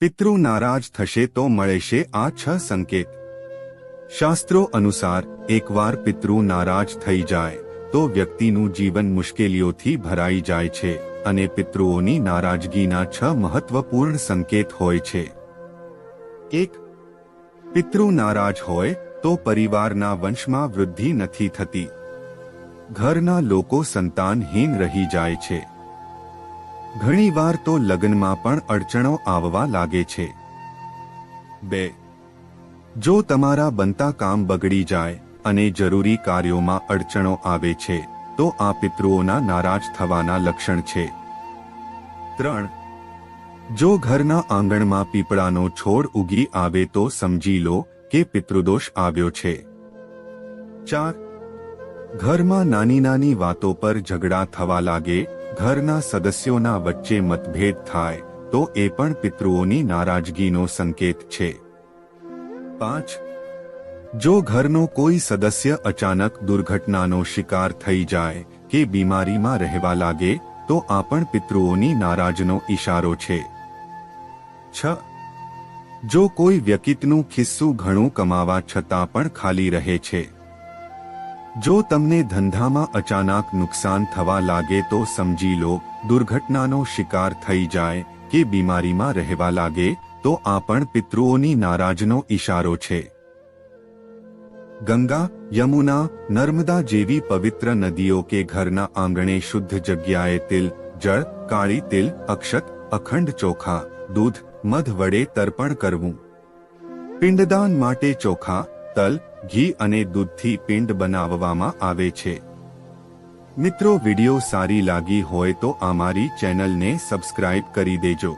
પિતૃ નારાજ થશે તો મળશે આ 6 સંકેત। શાસ્ત્રો અનુસાર એકવાર પિતૃ નારાજ થઈ જાય તો વ્યક્તિનું જીવન મુશ્કેલીઓથી ભરાઈ જાય છે અને પિતૃઓની નારાજગીના 6 મહત્વપૂર્ણ સંકેત હોય છે। 1. પિતૃ નારાજ હોય તો પરિવારના વંશમાં વૃદ્ધિ નથી થતી। ઘરના લોકો સંતાનહીન રહી જાય છે। ઘણીવાર તો લગ્નમાં પણ અડચણો આવવા લાગે છે। 2. જો તમારા બનતા કામ બગડી જાય અને જરૂરી કાર્યોમાં અડચણો આવે છે તો આ પિતૃઓના નારાજ થવાના લક્ષણ છે। 3. જો ઘરના આંગણમાં પીપળાનો છોડ ઉગી આવે તો સમજી લો કે પિતૃદોષ આવ્યો છે। 4. ઘરમાં નાની નાની વાતો પર ઝઘડા થવા લાગે, ઘરના સદસ્યોના વચ્ચે મતભેદ થાય તો એ પણ પિતૃઓની નારાજગીનો સંકેત છે। 5. જો ઘરનો કોઈ સદસ્ય અચાનક દુર્ઘટનાનો શિકાર થઈ જાય કે બીમારીમાં રહેવા લાગે તો આ પણ પિતૃઓની નારાજનો ઈશારો છે। 6. જો કોઈ વ્યક્તિનું ખિસ્સું ઘણું કમાવા છતાં પણ ખાલી રહે છે। જો તમને ધંધામાં અચાનક નુકસાન થવા લાગે તો સમજી લો દુર્ઘટનાનો શિકાર થઈ જાય કે બીમારીમાં રહેવા લાગે તો આ પણ પિતૃઓની નારાજનો ઈશારો છે। ગંગા, યમુના, નર્મદા જેવી પવિત્ર નદીઓ કે ઘરના આંગણે શુદ્ધ જગ્યાએ તિલ, જળ, કાળી તિલ, અક્ષત, અખંડ ચોખા, દૂધ, મધ વડે તર્પણ કરવું। પિંડદાન માટે ચોખા, તલ, ઘી અને દૂધથી પિંડ બનાવવામાં આવે છે। મિત્રો, વિડિયો સારી લાગી હોય તો અમારી ચેનલને સબસ્ક્રાઇબ કરી દેજો।